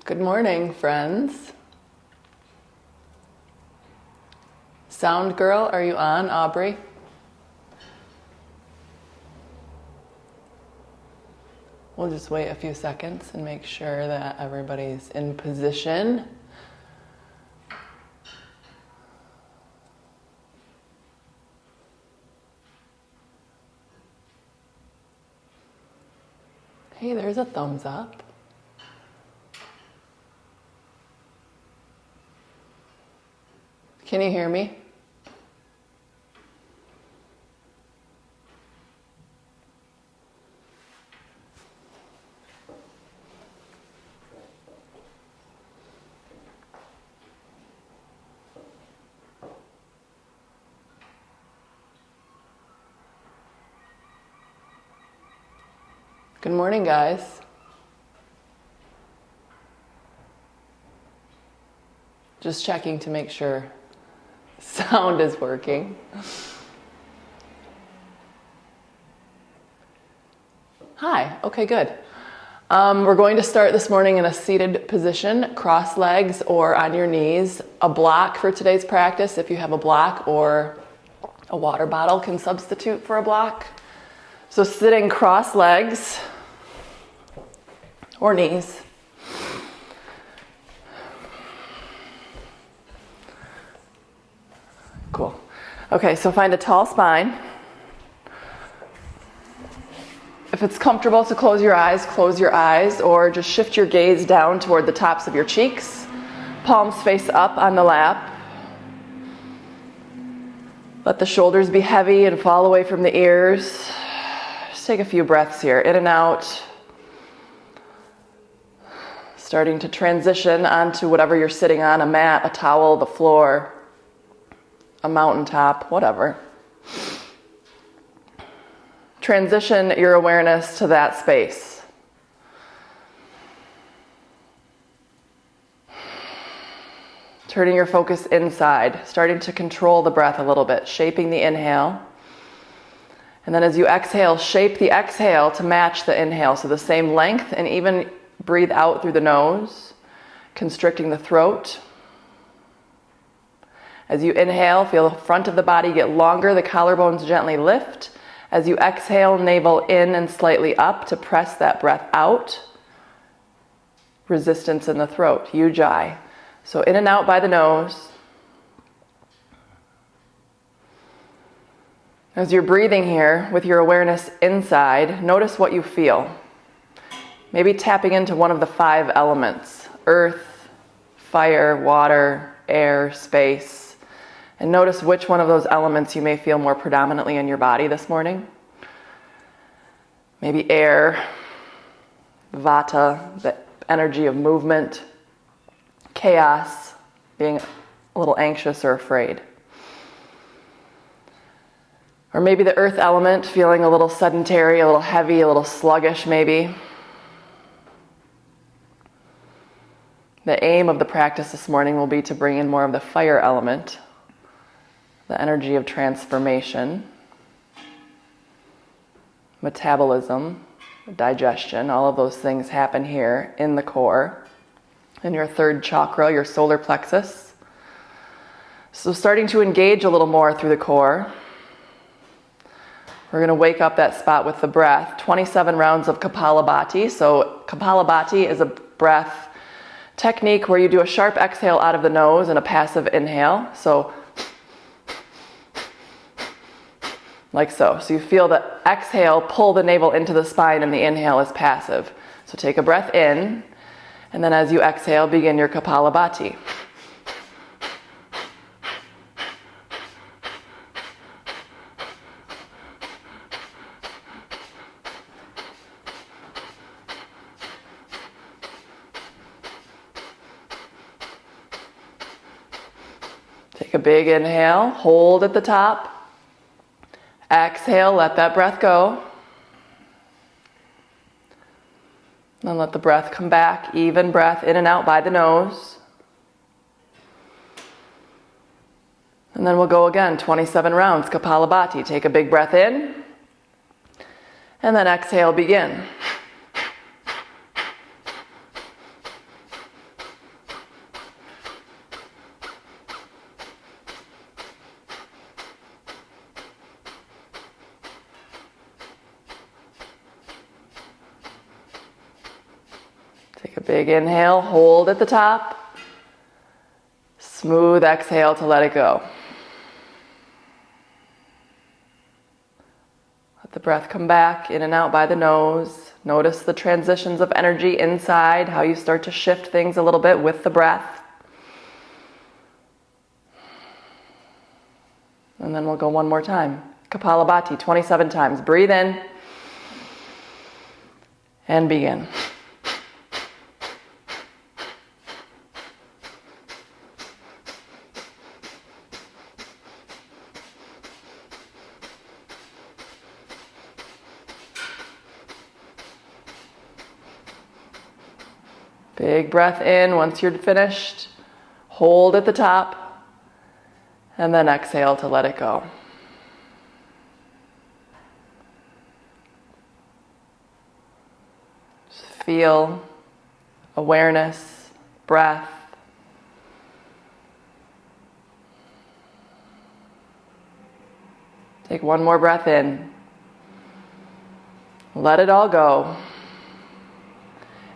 Good morning, friends. Sound girl, are you on, Aubrey? We'll just wait a few seconds and make sure that everybody's in position. Hey, there's a thumbs up. Can you hear me? Good morning, guys. Just checking to make sure sound is working. Hi, okay, good. We're going to start this morning in a seated position, cross legs or on your knees. A block for today's practice, if you have a block, or a water bottle can substitute for a block. So sitting cross legs or knees. Cool. Okay, so find a tall spine. If it's comfortable to close your eyes, or just shift your gaze down toward the tops of your cheeks. Palms face up on the lap. Let the shoulders be heavy and fall away from the ears. Just take a few breaths here, in and out. Starting to transition onto whatever you're sitting on, a mat, a towel, the floor, a mountaintop, whatever. Transition your awareness to that space. Turning your focus inside, starting to control the breath a little bit, shaping the inhale. And then as you exhale, shape the exhale to match the inhale, so the same length, and even breathe out through the nose, constricting the throat. As you inhale, feel the front of the body get longer, the collarbones gently lift. As you exhale, navel in and slightly up to press that breath out. Resistance in the throat, ujjayi. So in and out by the nose. As you're breathing here with your awareness inside, notice what you feel. Maybe tapping into one of the 5 elements: earth, fire, water, air, space. And notice which one of those elements you may feel more predominantly in your body this morning. Maybe air, vata, the energy of movement, chaos, being a little anxious or afraid. Or maybe the earth element, feeling a little sedentary, a little heavy, a little sluggish maybe. The aim of the practice this morning will be to bring in more of the fire element, the energy of transformation, metabolism, digestion. All of those things happen here in the core, in your 3rd chakra, your solar plexus. So starting to engage a little more through the core. We're going to wake up that spot with the breath. 27 rounds of Kapalabhati. So Kapalabhati is a breath technique where you do a sharp exhale out of the nose and a passive inhale. So like so. So you feel the exhale pull the navel into the spine, and the inhale is passive. So take a breath in, and then as you exhale, begin your Kapalabhati. Take a big inhale, hold at the top. Exhale, let that breath go. Then let the breath come back, even breath in and out by the nose. And then we'll go again, 27 rounds, Kapalabhati. Take a big breath in, and then exhale, begin. Take a big inhale, hold at the top. Smooth exhale to let it go. Let the breath come back in and out by the nose. Notice the transitions of energy inside, how you start to shift things a little bit with the breath. And then we'll go one more time. Kapalabhati, 27 times. Breathe in and begin. Big breath in once you're finished. Hold at the top. And then exhale to let it go. Just feel awareness, breath. Take one more breath in. Let it all go.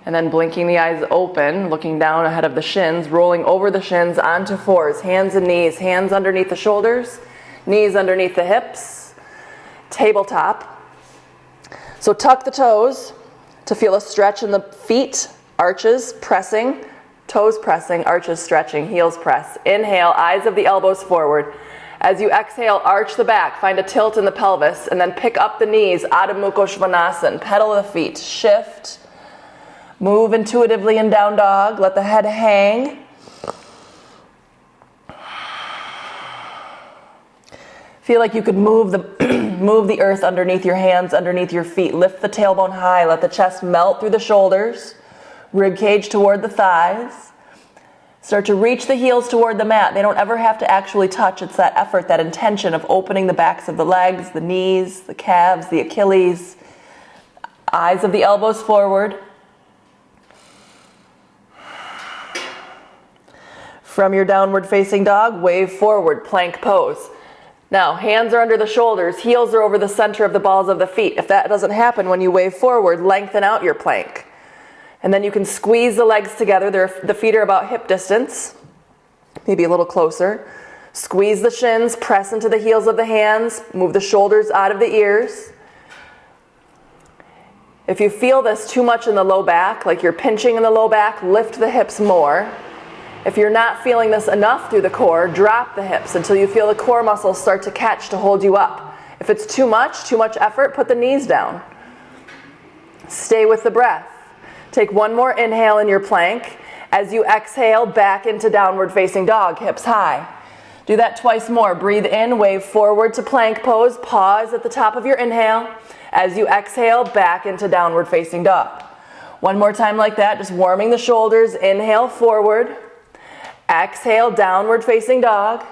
And then blinking the eyes open, looking down ahead of the shins, rolling over the shins onto fours, hands and knees, hands underneath the shoulders, knees underneath the hips, tabletop. So tuck the toes to feel a stretch in the feet, arches pressing, toes pressing, arches stretching, heels press. Inhale, eyes of the elbows forward. As you exhale, arch the back, find a tilt in the pelvis, and then pick up the knees, Adho Mukha Svanasana, pedal the feet, shift. Move intuitively in down dog. Let the head hang. Feel like you could move the earth underneath your hands, underneath your feet. Lift the tailbone high. Let the chest melt through the shoulders. Rib cage toward the thighs. Start to reach the heels toward the mat. They don't ever have to actually touch. It's that effort, that intention of opening the backs of the legs, the knees, the calves, the Achilles. Eyes of the elbows forward. From your downward facing dog, wave forward, plank pose. Now, hands are under the shoulders, heels are over the center of the balls of the feet. If that doesn't happen when you wave forward, lengthen out your plank. And then you can squeeze the legs together. The feet are about hip distance, maybe a little closer. Squeeze the shins, press into the heels of the hands, move the shoulders out of the ears. If you feel this too much in the low back, like you're pinching in the low back, lift the hips more. If you're not feeling this enough through the core, drop the hips until you feel the core muscles start to catch to hold you up. If it's too much effort, put the knees down. Stay with the breath. Take one more inhale in your plank. As you exhale, back into downward facing dog, hips high. Do that twice more. Breathe in, wave forward to plank pose. Pause at the top of your inhale. As you exhale, back into downward facing dog. One more time like that, just warming the shoulders. Inhale, forward. Exhale, downward facing dog.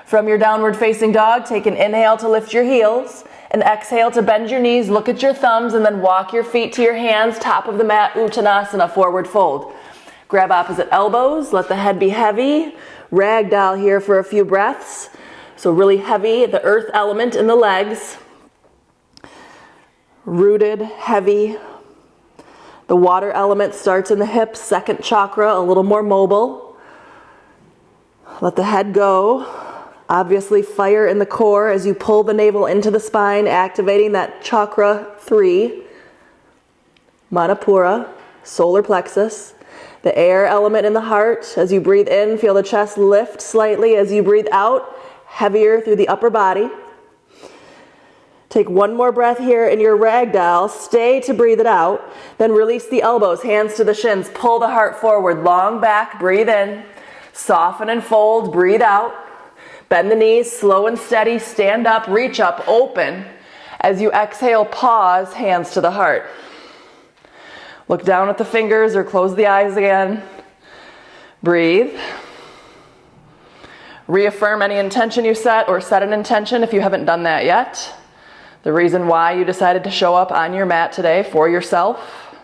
From your downward facing dog, take an inhale to lift your heels. And exhale to bend your knees, look at your thumbs, and then walk your feet to your hands, top of the mat, Uttanasana, forward fold. Grab opposite elbows, let the head be heavy. Ragdoll here for a few breaths. So really heavy, the earth element in the legs. Rooted, heavy. The water element starts in the hips, second chakra, a little more mobile. Let the head go. Obviously fire in the core as you pull the navel into the spine, activating that chakra 3, Manipura, solar plexus. The air element in the heart. As you breathe in, feel the chest lift slightly. As you breathe out, heavier through the upper body. Take one more breath here in your ragdoll. Stay to breathe it out. Then release the elbows, hands to the shins. Pull the heart forward, long back, breathe in. Soften and fold, breathe out. Bend the knees, slow and steady, stand up, reach up, open. As you exhale, pause, hands to the heart. Look down at the fingers or close the eyes again. Breathe. Reaffirm any intention you set or set an intention if you haven't done that yet. The reason why you decided to show up on your mat today for yourself.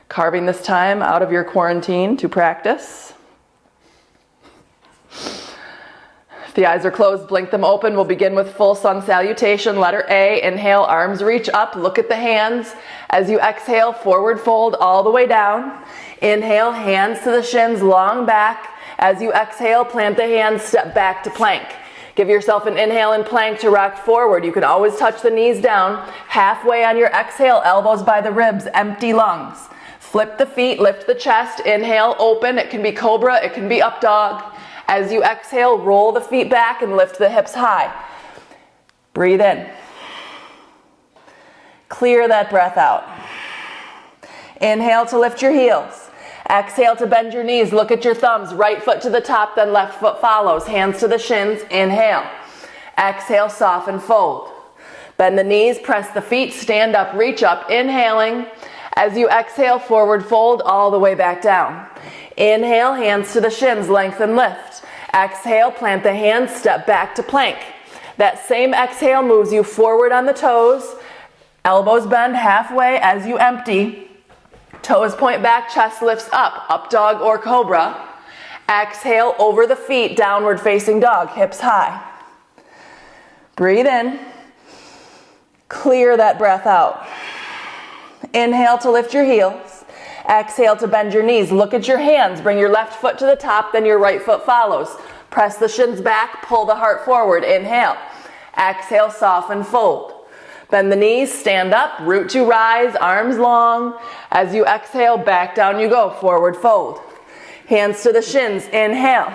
Carving this time out of your quarantine to practice. If the eyes are closed, blink them open. We'll begin with full sun salutation. Letter A, inhale, arms reach up, look at the hands. As you exhale, forward fold all the way down. Inhale, hands to the shins, long back. As you exhale, plant the hands, step back to plank. Give yourself an inhale in plank to rock forward. You can always touch the knees down. Halfway on your exhale, elbows by the ribs, empty lungs. Flip the feet, lift the chest, inhale, open. It can be cobra, it can be up dog. As you exhale, roll the feet back and lift the hips high. Breathe in. Clear that breath out. Inhale to lift your heels. Exhale to bend your knees. Look at your thumbs. Right foot to the top, then left foot follows. Hands to the shins. Inhale. Exhale, soften, fold. Bend the knees, press the feet, stand up, reach up. Inhaling. As you exhale, forward fold all the way back down. Inhale, hands to the shins, lengthen, lift. Exhale, plant the hands, step back to plank. That same exhale moves you forward on the toes. Elbows bend halfway as you empty. Toes point back, chest lifts up dog or cobra. Exhale over the feet, downward facing dog, hips high. Breathe in. Clear that breath out. Inhale to lift your heels. Exhale to bend your knees. Look at your hands. Bring your left foot to the top, then your right foot follows. Press the shins back, pull the heart forward. Inhale. Exhale, soften, fold. Bend the knees, stand up, root to rise, arms long. As you exhale, back down you go, forward fold. Hands to the shins, inhale.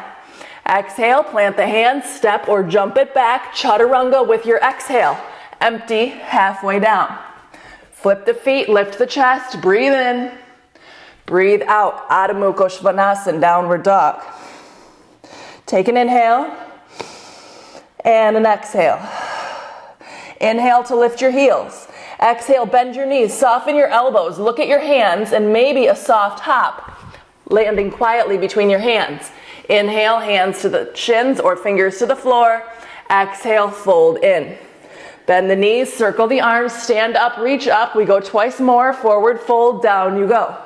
Exhale, plant the hands, step or jump it back, chaturanga with your exhale. Empty, halfway down. Flip the feet, lift the chest, breathe in. Breathe out, Adho Mukha Svanasana, downward dog. Take an inhale and an exhale. Inhale to lift your heels. Exhale, bend your knees, soften your elbows, look at your hands, and maybe a soft hop, landing quietly between your hands. Inhale, hands to the shins or fingers to the floor. Exhale, fold in. Bend the knees, circle the arms, stand up, reach up. We go twice more, forward fold, down you go.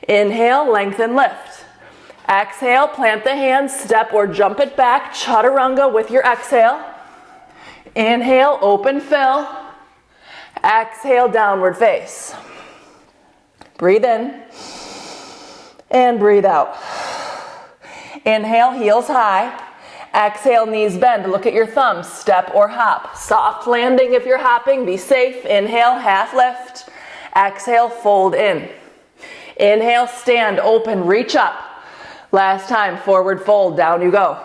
Inhale, lengthen, lift. Exhale, plant the hands, step or jump it back, chaturanga with your exhale. Inhale, open, fill. Exhale, downward face. Breathe in and breathe out. Inhale, heels high. Exhale, knees bend. Look at your thumbs, step or hop. Soft landing if you're hopping, be safe. Inhale, half lift. Exhale, fold in. Inhale, stand, open, reach up. Last time, forward fold, down you go.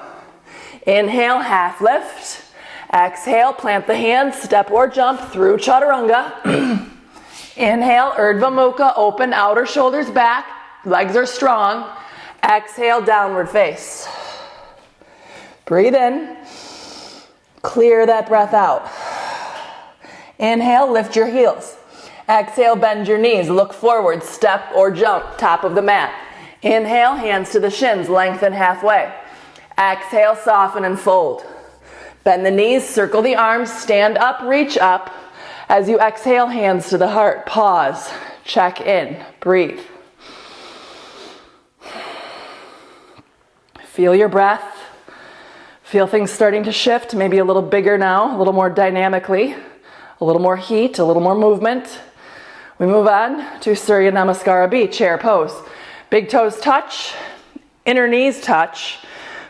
Inhale, half lift. Exhale, plant the hands, step or jump through chaturanga. Inhale, Urdhva Mukha, open outer shoulders back, legs are strong. Exhale, downward face. Breathe in, clear that breath out. Inhale, lift your heels. Exhale, bend your knees, look forward, step or jump, top of the mat. Inhale, hands to the shins, lengthen halfway. Exhale, soften and fold. Bend the knees, circle the arms, stand up, reach up. As you exhale, hands to the heart. Pause, check in, breathe. Feel your breath. Feel things starting to shift, maybe a little bigger now, a little more dynamically, a little more heat, a little more movement. We move on to Surya Namaskara B, chair pose. Big toes touch, inner knees touch.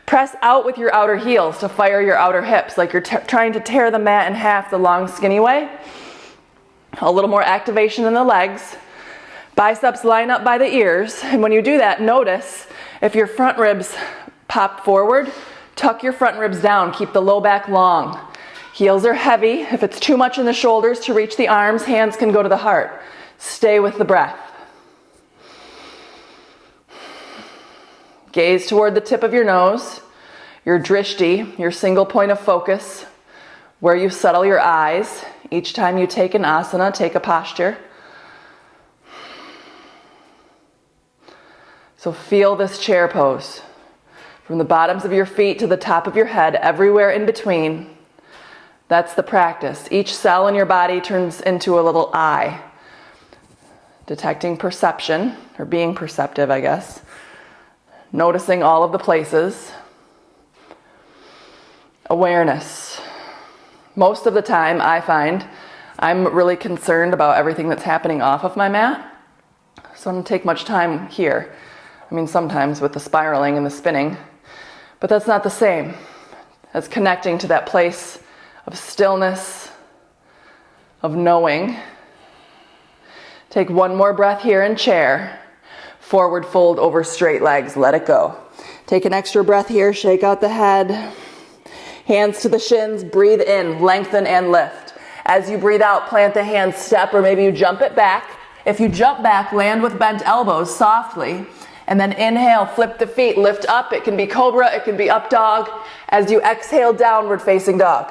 Press out with your outer heels to fire your outer hips, like you're trying to tear the mat in half the long, skinny way. A little more activation in the legs. Biceps line up by the ears. And when you do that, notice if your front ribs pop forward, tuck your front ribs down. Keep the low back long. Heels are heavy. If it's too much in the shoulders to reach the arms, hands can go to the heart. Stay with the breath. Gaze toward the tip of your nose, your drishti, your single point of focus, where you settle your eyes. Each time you take an asana, take a posture. So feel this chair pose. From the bottoms of your feet to the top of your head, everywhere in between. That's the practice. Each cell in your body turns into a little eye. Detecting perception, or being perceptive, I guess. Noticing all of the places. Awareness. Most of the time, I find, I'm really concerned about everything that's happening off of my mat, so I don't take much time here. I mean, sometimes with the spiraling and the spinning, but that's not the same as connecting to that place of stillness, of knowing. Take one more breath here in chair. Forward fold over straight legs, let it go. Take an extra breath here, shake out the head. Hands to the shins, breathe in, lengthen and lift. As you breathe out, plant the hands, step, or maybe you jump it back. If you jump back, land with bent elbows softly. And then inhale, flip the feet, lift up. It can be cobra, it can be up dog. As you exhale, downward facing dog.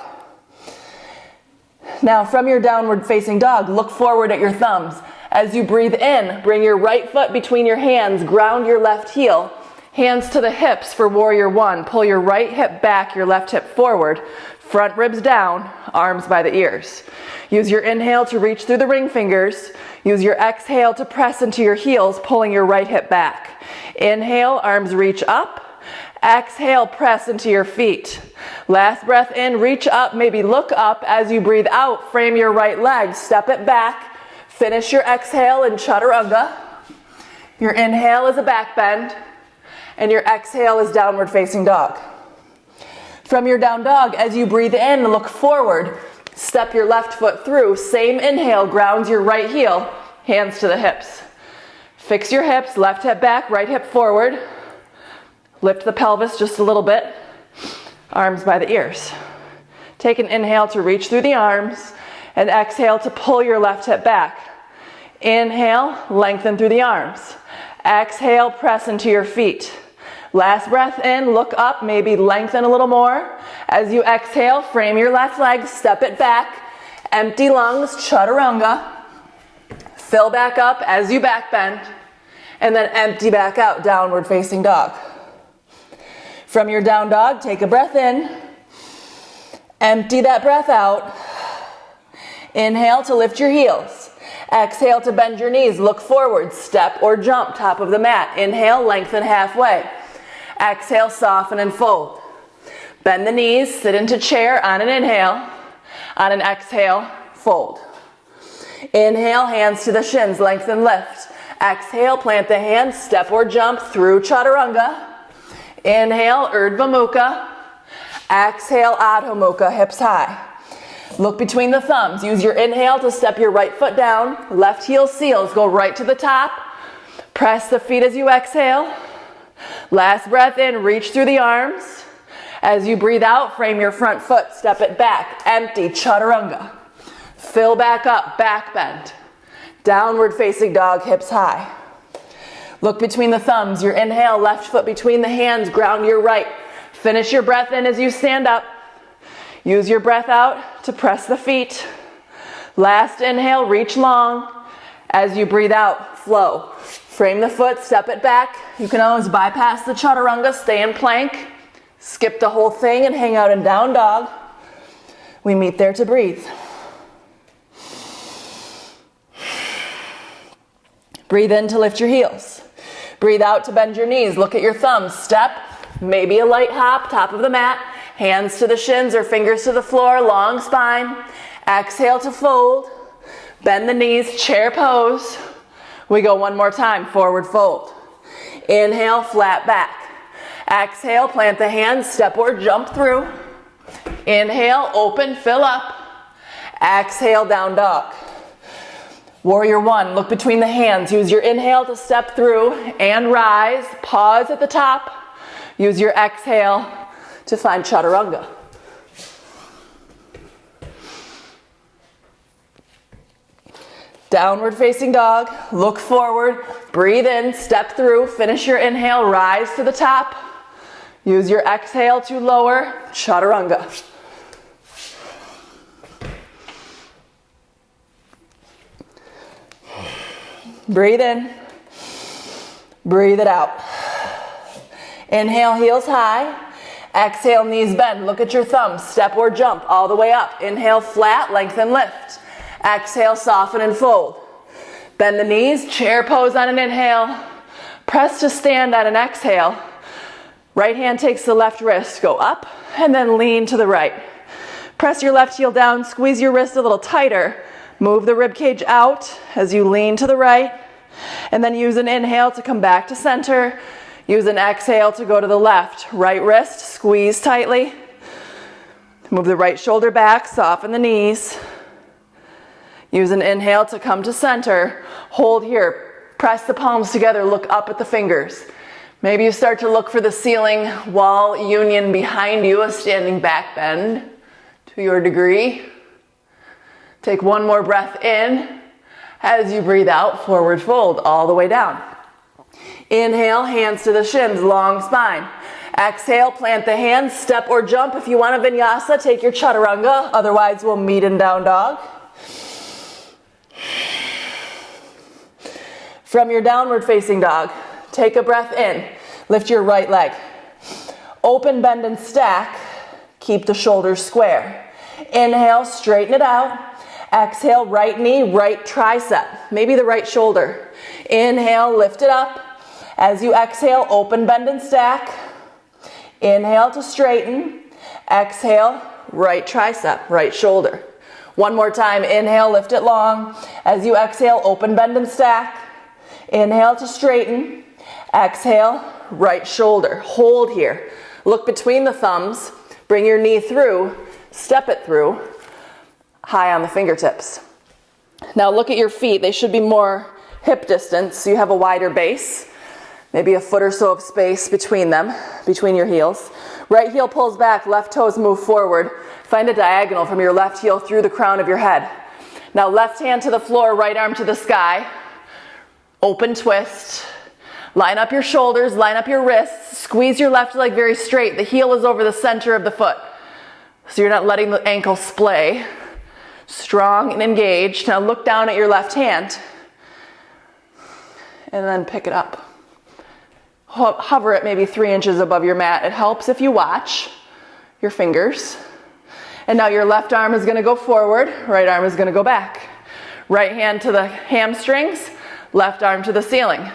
Now from your downward facing dog, look forward at your thumbs. As you breathe in, bring your right foot between your hands, ground your left heel. Hands to the hips for warrior one. Pull your right hip back, your left hip forward. Front ribs down, arms by the ears. Use your inhale to reach through the ring fingers. Use your exhale to press into your heels, pulling your right hip back. Inhale, arms reach up. Exhale, press into your feet. Last breath in, reach up, maybe look up. As you breathe out, frame your right leg, step it back. Finish your exhale in chaturanga. Your inhale is a back bend. And your exhale is downward facing dog. From your down dog, as you breathe in, look forward. Step your left foot through. Same inhale, grounds your right heel. Hands to the hips. Fix your hips, left hip back, right hip forward. Lift the pelvis just a little bit. Arms by the ears. Take an inhale to reach through the arms. And exhale to pull your left hip back. Inhale, lengthen through the arms. Exhale, press into your feet. Last breath in, look up, maybe lengthen a little more. As you exhale, frame your left leg, step it back. Empty lungs, chaturanga. Fill back up as you back bend. And then empty back out, downward facing dog. From your down dog, take a breath in. Empty that breath out. Inhale to lift your heels. Exhale to bend your knees, look forward, step or jump, top of the mat. Inhale, lengthen halfway. Exhale, soften and fold. Bend the knees, sit into chair on an inhale. On an exhale, fold. Inhale, hands to the shins, lengthen, lift. Exhale, plant the hands, step or jump through chaturanga. Inhale, Urdhva Mukha. Exhale, Adho Mukha, hips high. Look between the thumbs. Use your inhale to step your right foot down. Left heel seals, go right to the top. Press the feet as you exhale. Last breath in, reach through the arms. As you breathe out, frame your front foot, step it back. Empty, chaturanga. Fill back up, back bend. Downward facing dog, hips high. Look between the thumbs. Your inhale, left foot between the hands, ground your right. Finish your breath in as you stand up. Use your breath out to press the feet. Last inhale, reach long. As you breathe out, flow. Frame the foot, step it back. You can always bypass the chaturanga, stay in plank. Skip the whole thing and hang out in down dog. We meet there to breathe. Breathe in to lift your heels. Breathe out to bend your knees. Look at your thumbs. Step, maybe a light hop, top of the mat. Hands to the shins or fingers to the floor, long spine. Exhale to fold. Bend the knees, chair pose. We go one more time, forward fold. Inhale, flat back. Exhale, plant the hands, step or jump through. Inhale, open, fill up. Exhale, down dog. Warrior one, look between the hands. Use your inhale to step through and rise. Pause at the top. Use your exhale to find chaturanga. Downward facing dog, look forward, breathe in, step through, finish your inhale, rise to the top. Use your exhale to lower, chaturanga. Breathe in, breathe it out. Inhale, heels high. Exhale, knees bend. Look at your thumbs. Step or jump all the way up. Inhale, flat, lengthen, lift. Exhale, soften and fold. Bend the knees, chair pose on an inhale. Press to stand on an exhale. Right hand takes the left wrist. Go up and then lean to the right. Press your left heel down. Squeeze your wrist a little tighter. Move the rib cage out as you lean to the right, and then use an inhale to come back to center. Use an exhale to go to the left. Right wrist, squeeze tightly. Move the right shoulder back, soften the knees. Use an inhale to come to center. Hold here. Press the palms together, look up at the fingers. Maybe you start to look for the ceiling wall union behind you, a standing back bend to your degree. Take one more breath in. As you breathe out, forward fold all the way down. Inhale, hands to the shins, long spine. Exhale, plant the hands, step or jump. If you want a vinyasa, take your chaturanga. Otherwise, we'll meet in down dog. From your downward facing dog, take a breath in. Lift your right leg. Open, bend, and stack. Keep the shoulders square. Inhale, straighten it out. Exhale, right knee, right tricep. Maybe the right shoulder. Inhale, lift it up. As you exhale, open, bend, and stack. Inhale to straighten. Exhale, right tricep, right shoulder. One more time. Inhale, lift it long. As you exhale, open, bend, and stack. Inhale to straighten. Exhale, right shoulder. Hold here. Look between the thumbs. Bring your knee through. Step it through. High on the fingertips. Now look at your feet. They should be more hip distance so you have a wider base. Maybe a foot or so of space between them, between your heels. Right heel pulls back, left toes move forward. Find a diagonal from your left heel through the crown of your head. Now left hand to the floor, right arm to the sky. Open twist. Line up your shoulders, line up your wrists. Squeeze your left leg very straight. The heel is over the center of the foot. So you're not letting the ankle splay. Strong and engaged. Now look down at your left hand. And then pick it up. Hover it maybe 3 inches above your mat. It helps if you watch your fingers. And now your left arm is going to go forward. Right arm is going to go back. Right hand to the hamstrings. Left arm to the ceiling.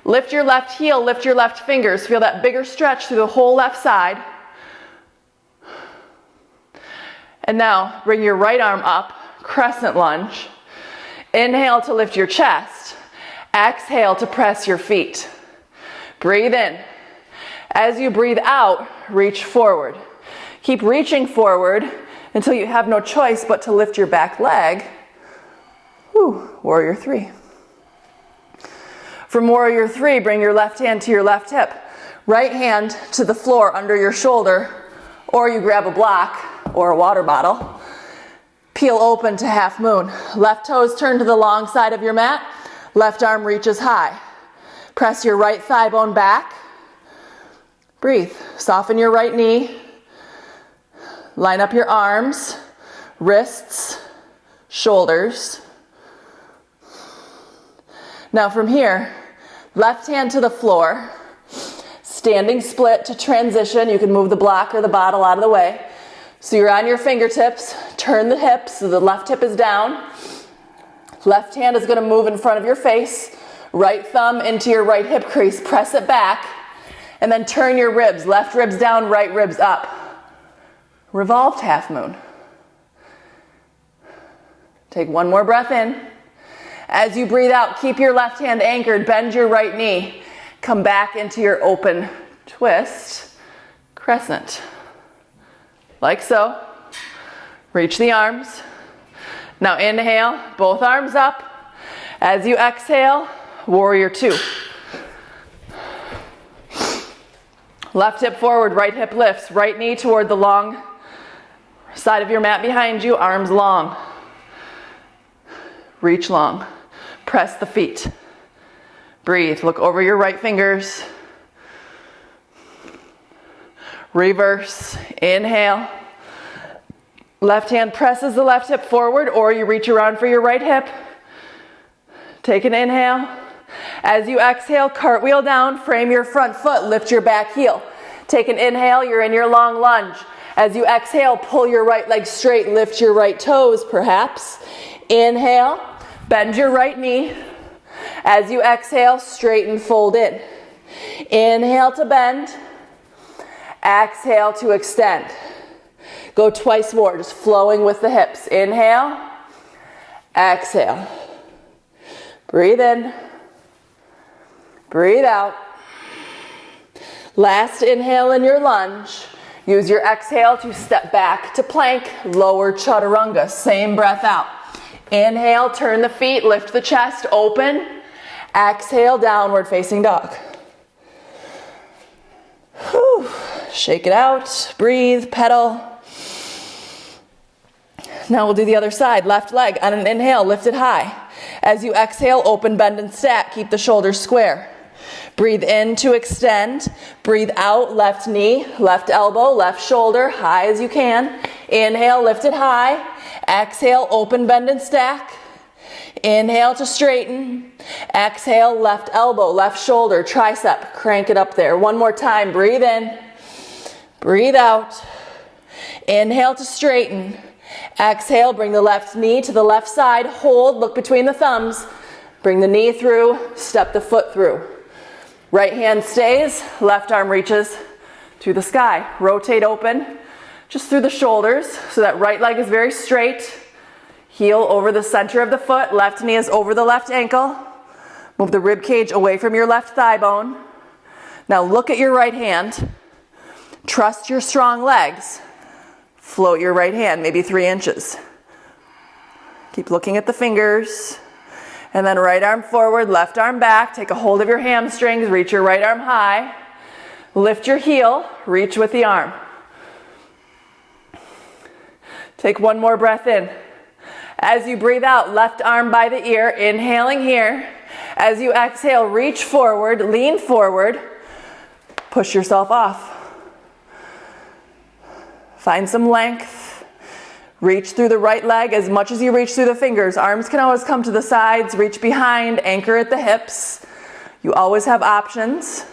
Lift your left heel, lift your left fingers. Feel that bigger stretch through the whole left side. And now bring your right arm up, crescent lunge. Inhale to lift your chest. Exhale to press your feet. Breathe in. As you breathe out, reach forward. Keep reaching forward until you have no choice but to lift your back leg. Warrior 3. From Warrior 3, bring your left hand to your left hip. Right hand to the floor under your shoulder, or you grab a block or a water bottle. Peel open to half moon. Left toes turn to the long side of your mat. Left arm reaches high. Press your right thigh bone back. Breathe. Soften your right knee. Line up your arms, wrists, shoulders. Now from here, left hand to the floor. Standing split to transition. You can move the block or the bottle out of the way. So you're on your fingertips. Turn the hips so the left hip is down. Left hand is going to move in front of your face. Right thumb into your right hip crease. Press it back. And then turn your ribs. Left ribs down, right ribs up. Revolved half moon. Take one more breath in. As you breathe out, keep your left hand anchored. Bend your right knee. Come back into your open twist. Crescent. Like so. Reach the arms. Now inhale, both arms up. As you exhale, Warrior 2. Left hip forward, right hip lifts. Right knee toward the long side of your mat behind you, arms long. Reach long. Press the feet. Breathe. Look over your right fingers. Reverse. Inhale. Left hand presses the left hip forward, or you reach around for your right hip. Take an inhale. As you exhale, cartwheel down, frame your front foot, lift your back heel. Take an inhale, you're in your long lunge. As you exhale, pull your right leg straight, lift your right toes perhaps. Inhale, bend your right knee. As you exhale, straighten, fold in. Inhale to bend. Exhale to extend. Go twice more, just flowing with the hips. Inhale. Exhale. Breathe in. Breathe out. Last inhale in your lunge. Use your exhale to step back to plank, lower chaturanga. Same breath out. Inhale, turn the feet, lift the chest, open. Exhale, downward facing dog. Whew. Shake it out, breathe, pedal. Now we'll do the other side. Left leg on an inhale, lift it high. As you exhale, open, bend, and stack. Keep the shoulders square. Breathe in to extend. Breathe out, left knee, left elbow, left shoulder, high as you can. Inhale, lift it high. Exhale, open, bend, and stack. Inhale to straighten. Exhale, left elbow, left shoulder, tricep. Crank it up there. One more time. Breathe in. Breathe out. Inhale to straighten. Exhale, bring the left knee to the left side. Hold, look between the thumbs. Bring the knee through, step the foot through. Right hand stays, left arm reaches to the sky. Rotate open, just through the shoulders, so that right leg is very straight. Heel over the center of the foot, left knee is over the left ankle. Move the rib cage away from your left thigh bone. Now look at your right hand. Trust your strong legs. Float your right hand, maybe 3 inches. Keep looking at the fingers. And then right arm forward, left arm back. Take a hold of your hamstrings, reach your right arm high. Lift your heel, reach with the arm. Take one more breath in. As you breathe out, left arm by the ear, inhaling here. As you exhale, reach forward, lean forward, push yourself off. Find some length. Reach through the right leg as much as you reach through the fingers. Arms can always come to the sides, reach behind, anchor at the hips. You always have options.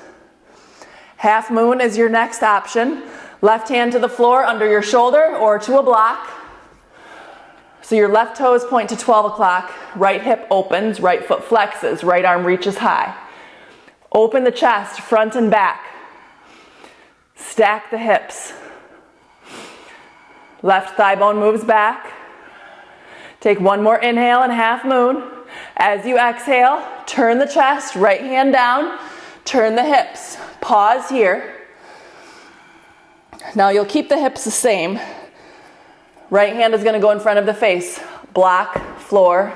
Half moon is your next option. Left hand to the floor under your shoulder or to a block. So your left toes point to 12 o'clock, right hip opens, right foot flexes, right arm reaches high. Open the chest, front and back. Stack the hips. Left thigh bone moves back. Take one more inhale and half moon. As you exhale, turn the chest, right hand down, turn the hips. Pause here. Now you'll keep the hips the same. Right hand is going to go in front of the face. Block, floor,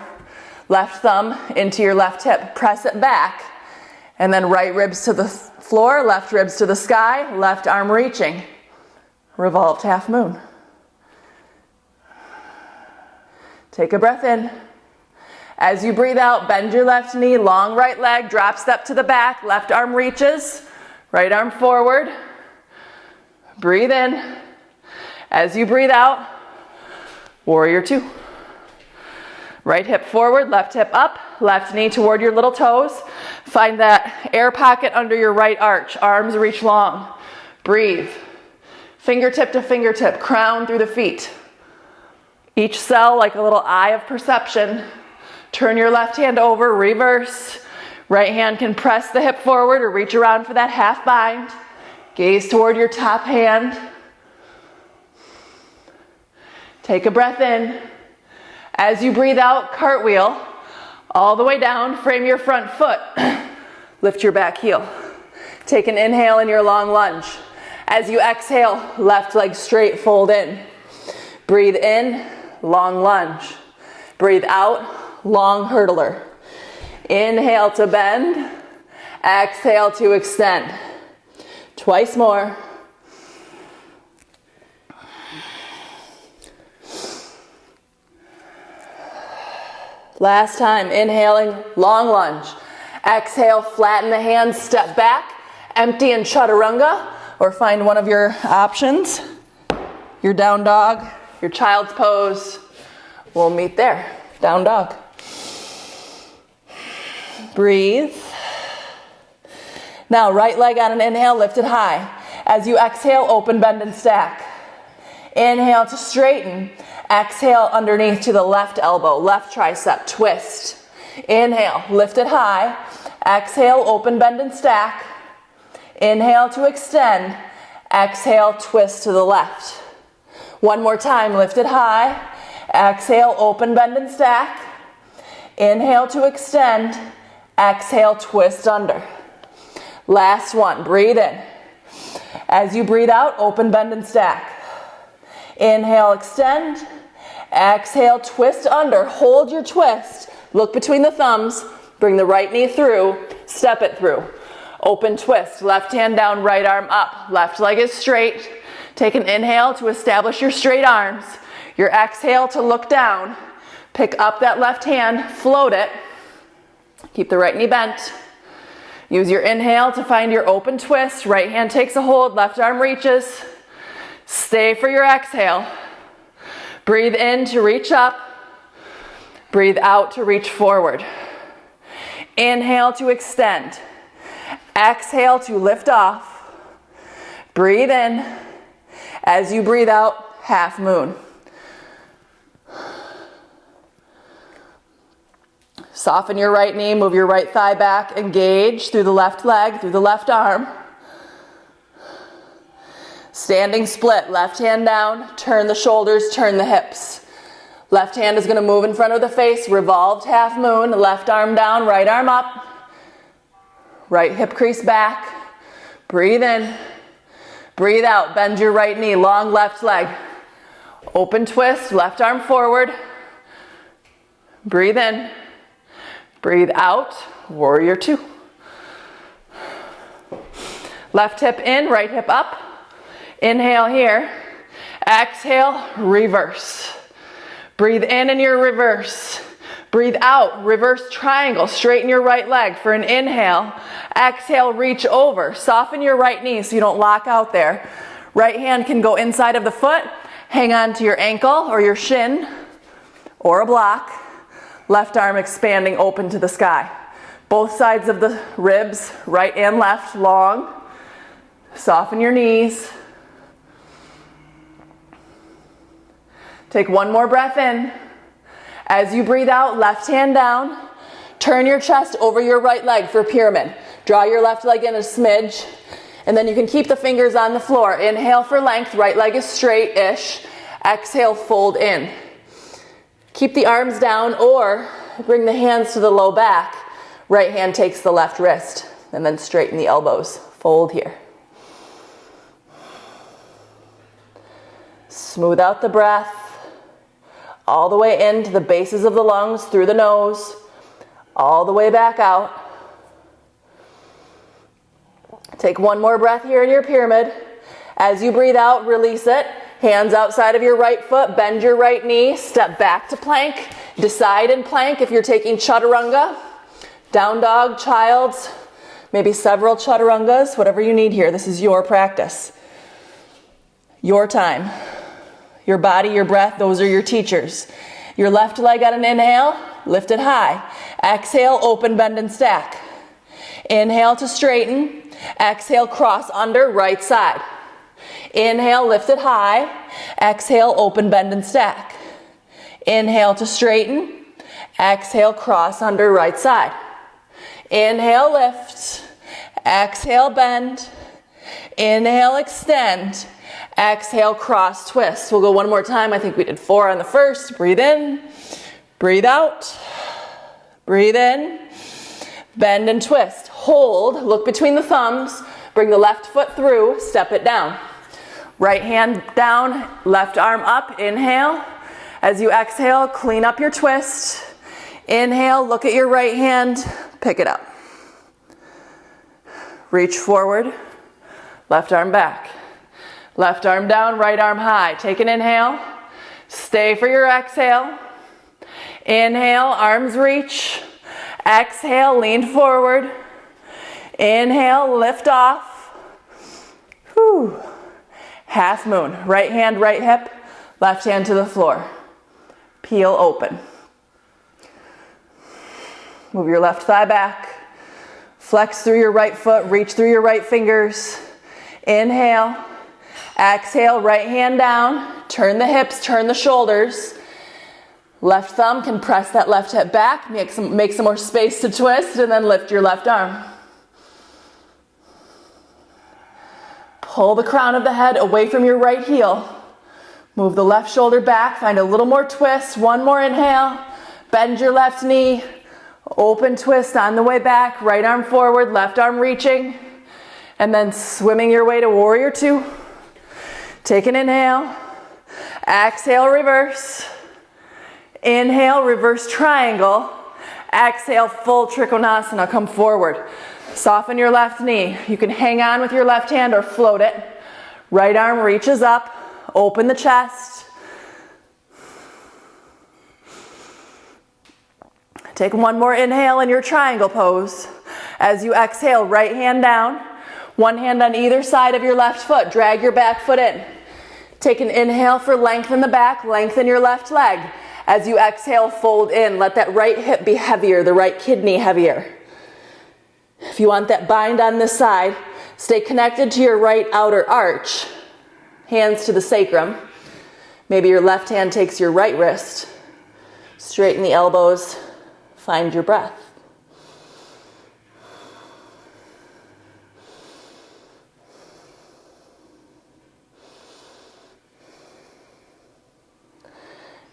left thumb into your left hip. Press it back. And then right ribs to the floor, left ribs to the sky, left arm reaching. Revolved half moon. Take a breath in. As you breathe out, bend your left knee, long right leg, drop step to the back, left arm reaches, right arm forward. Breathe in. As you breathe out, warrior 2. Right hip forward, left hip up, left knee toward your little toes. Find that air pocket under your right arch. Arms reach long. Breathe. Fingertip to fingertip, crown through the feet. Each cell like a little eye of perception. Turn your left hand over, reverse. Right hand can press the hip forward or reach around for that half bind. Gaze toward your top hand. Take a breath in. As you breathe out, cartwheel all the way down, frame your front foot. Lift your back heel. Take an inhale in your long lunge. As you exhale, left leg straight, fold in. Breathe in, long lunge. Breathe out, long hurdler. Inhale to bend. Exhale to extend. Twice more. Last time, inhaling, long lunge. Exhale, flatten the hands, step back, empty in chaturanga, or find one of your options. Your down dog, your child's pose. We'll meet there. Down dog. Breathe. Now, right leg on an inhale, lift it high. As you exhale, open, bend, and stack. Inhale to straighten. Exhale underneath to the left elbow, left tricep, twist. Inhale, lift it high. Exhale, open, bend, and stack. Inhale to extend. Exhale, twist to the left. One more time, lift it high. Exhale, open, bend, and stack. Inhale to extend. Exhale, twist under. Last one, breathe in. As you breathe out, open, bend, and stack. Inhale, extend. Exhale, twist under. Hold your twist. Look between the thumbs. Bring the right knee through. Step it through. Open twist. Left hand down, right arm up. Left leg is straight. Take an inhale to establish your straight arms. Your exhale to look down. Pick up that left hand, float it. Keep the right knee bent. Use your inhale to find your open twist. Right hand takes a hold, left arm reaches. Stay for your exhale. Breathe in to reach up. Breathe out to reach forward. Inhale to extend. Exhale to lift off. Breathe in. As you breathe out, half moon. Soften your right knee, move your right thigh back, engage through the left leg, through the left arm. Standing split, left hand down, turn the shoulders, turn the hips. Left hand is going to move in front of the face, revolved half moon, left arm down, right arm up. Right hip crease back. Breathe in. Breathe out, bend your right knee, long left leg. Open twist, left arm forward. Breathe in. Breathe out, warrior two. Left hip in, right hip up. Inhale here. Exhale, reverse. Breathe in your reverse. Breathe out, reverse triangle. Straighten your right leg for an inhale. Exhale, reach over. Soften your right knee so you don't lock out there. Right hand can go inside of the foot. Hang on to your ankle or your shin or a block. Left arm expanding open to the sky. Both sides of the ribs, right and left, long. Soften your knees. Take one more breath in. As you breathe out, left hand down. Turn your chest over your right leg for pyramid. Draw your left leg in a smidge. And then you can keep the fingers on the floor. Inhale for length, right leg is straight-ish. Exhale, fold in. Keep the arms down or bring the hands to the low back. Right hand takes the left wrist and then straighten the elbows. Fold here. Smooth out the breath all the way into the bases of the lungs through the nose, all the way back out. Take one more breath here in your pyramid. As you breathe out, release it. Hands outside of your right foot, bend your right knee, step back to plank. Decide in plank if you're taking chaturanga, down dog, child's, maybe several chaturangas, whatever you need here. This is your practice. Your time. Your body, your breath, those are your teachers. Your left leg on an inhale, lift it high. Exhale, open, bend, and stack. Inhale to straighten. Exhale, cross under, right side. Inhale, lift it high. Exhale, open, bend, and stack. Inhale to straighten. Exhale, cross under, right side. Inhale, lift. Exhale, bend. Inhale, extend. Exhale, cross, twist. We'll go one more time. I think we did 4 on the first. Breathe in. Breathe out. Breathe in. Bend and twist. Hold. Look between the thumbs. Bring the left foot through. Step it down. Right hand down. Left arm up. Inhale. As you exhale, clean up your twist. Inhale. Look at your right hand. Pick it up. Reach forward. Left arm back. Left arm down, right arm high. Take an inhale. Stay for your exhale. Inhale, arms reach. Exhale, lean forward. Inhale, lift off. Whew. Half moon. Right hand, right hip. Left hand to the floor. Peel open. Move your left thigh back. Flex through your right foot. Reach through your right fingers. Inhale. Exhale, right hand down. Turn the hips, turn the shoulders. Left thumb can press that left hip back. Make some more space to twist, and then lift your left arm. Pull the crown of the head away from your right heel. Move the left shoulder back. Find a little more twist. One more inhale. Bend your left knee, open twist on the way back, right arm forward, left arm reaching, and then swimming your way to warrior two. Take an inhale, exhale, reverse. Inhale, reverse triangle. Exhale, full trikonasana, come forward. Soften your left knee. You can hang on with your left hand or float it. Right arm reaches up, open the chest. Take one more inhale in your triangle pose. As you exhale, right hand down. One hand on either side of your left foot. Drag your back foot in. Take an inhale for length in the back, lengthen your left leg. As you exhale, fold in. Let that right hip be heavier, the right kidney heavier. If you want that bind on this side, stay connected to your right outer arch. Hands to the sacrum. Maybe your left hand takes your right wrist. Straighten the elbows. Find your breath.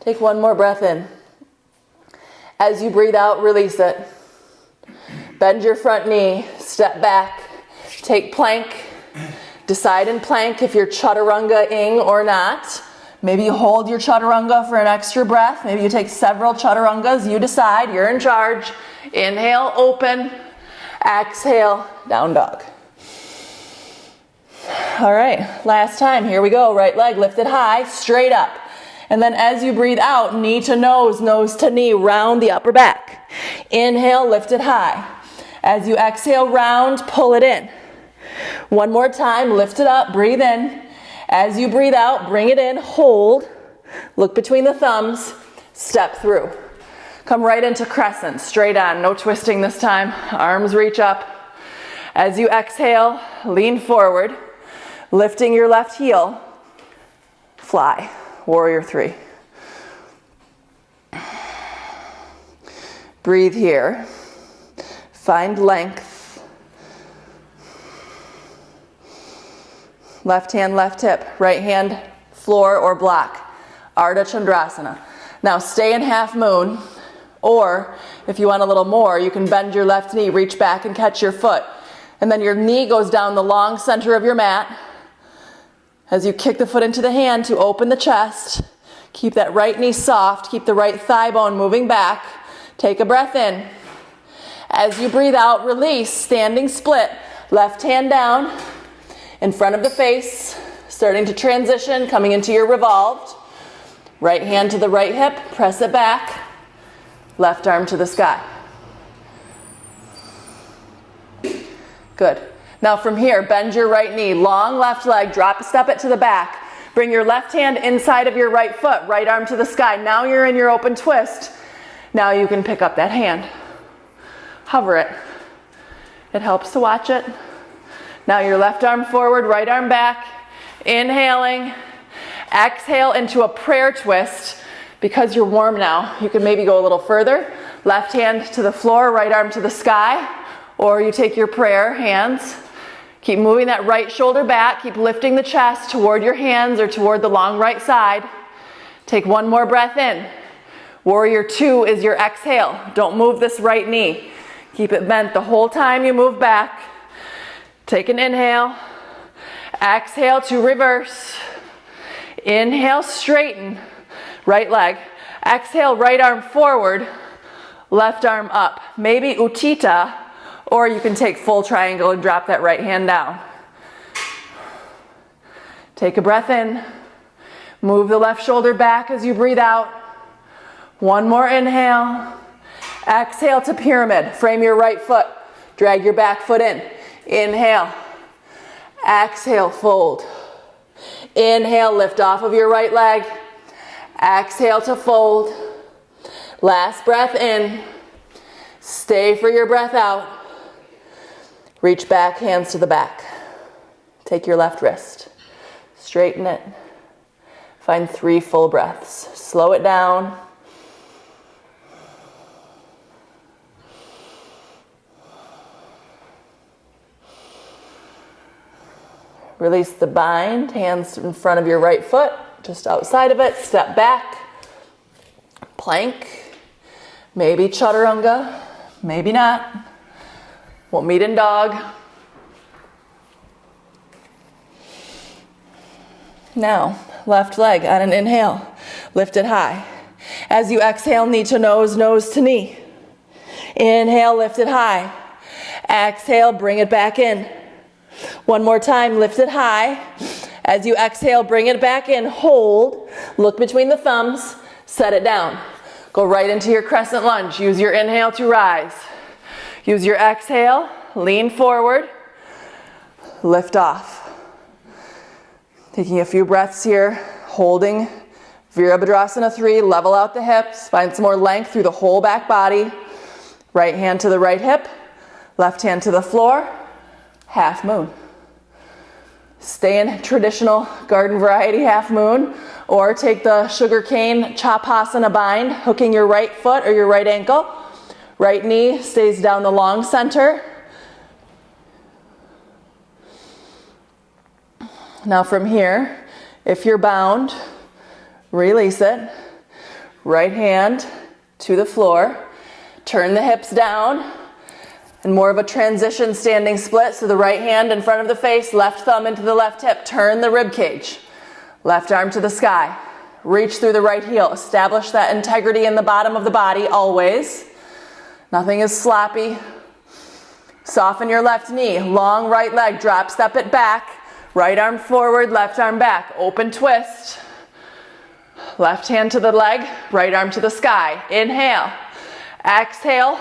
Take one more breath in. As you breathe out, release it. Bend your front knee, step back, take plank. Decide in plank if you're chaturanga-ing or not. Maybe you hold your chaturanga for an extra breath. Maybe you take several chaturangas. You decide, you're in charge. Inhale, open. Exhale, down dog. All right, last time, here we go. Right leg lifted high, straight up. And then as you breathe out, knee to nose to knee, round the upper back. Inhale, lift it high. As you exhale, round, pull it in. One more time, lift it up, breathe in. As you breathe out, bring it in, hold. Look between the thumbs, step through. Come right into crescent, straight on, no twisting this time. Arms reach up. As you exhale, lean forward, lifting your left heel, fly. Warrior three. Breathe here. Find length. Left hand, left hip. Right hand, floor or block. Ardha Chandrasana. Now stay in half moon, or if you want a little more, you can bend your left knee, reach back and catch your foot. And then your knee goes down the long center of your mat. As you kick the foot into the hand to open the chest, keep that right knee soft, keep the right thigh bone moving back. Take a breath in. As you breathe out, release, standing split, left hand down, in front of the face, starting to transition, coming into your revolved. Right hand to the right hip, press it back, left arm to the sky. Good. Now from here, bend your right knee, long left leg, step it to the back. Bring your left hand inside of your right foot, right arm to the sky. Now you're in your open twist. Now you can pick up that hand. Hover it. It helps to watch it. Now your left arm forward, right arm back. Inhaling. Exhale into a prayer twist. Because you're warm now, you can maybe go a little further. Left hand to the floor, right arm to the sky. Or you take your prayer hands. Keep moving that right shoulder back. Keep lifting the chest toward your hands or toward the long right side. Take one more breath in. Warrior two is your exhale. Don't move this right knee. Keep it bent the whole time you move back. Take an inhale. Exhale to reverse. Inhale, straighten. Right leg. Exhale, right arm forward. Left arm up. Maybe Utthita. Or you can take full triangle and drop that right hand down. Take a breath in. Move the left shoulder back as you breathe out. One more inhale. Exhale to pyramid. Frame your right foot. Drag your back foot in. Inhale. Exhale, fold. Inhale, lift off of your right leg. Exhale to fold. Last breath in. Stay for your breath out. Reach back, hands to the back. Take your left wrist. Straighten it. Find 3 full breaths. Slow it down. Release the bind. Hands in front of your right foot, just outside of it. Step back. Plank. Maybe chaturanga, maybe not. We'll meet in dog. Now, left leg on an inhale, lift it high. As you exhale, knee to nose, nose to knee. Inhale, lift it high. Exhale, bring it back in. One more time, lift it high. As you exhale, bring it back in, hold, look between the thumbs, set it down. Go right into your crescent lunge. Use your inhale to rise. Use your exhale, lean forward, lift off. Taking a few breaths here, holding Virabhadrasana 3, level out the hips, find some more length through the whole back body. Right hand to the right hip, left hand to the floor, half moon. Stay in traditional garden variety half moon, or take the sugar cane chapasana bind, hooking your right foot or your right ankle. Right knee stays down the long center. Now from here, if you're bound, release it. Right hand to the floor. Turn the hips down. And more of a transition standing split. So the right hand in front of the face, left thumb into the left hip. Turn the rib cage. Left arm to the sky. Reach through the right heel. Establish that integrity in the bottom of the body always. Nothing is sloppy. Soften your left knee. Long right leg. Drop, step it back. Right arm forward, left arm back. Open twist. Left hand to the leg, right arm to the sky. Inhale. Exhale.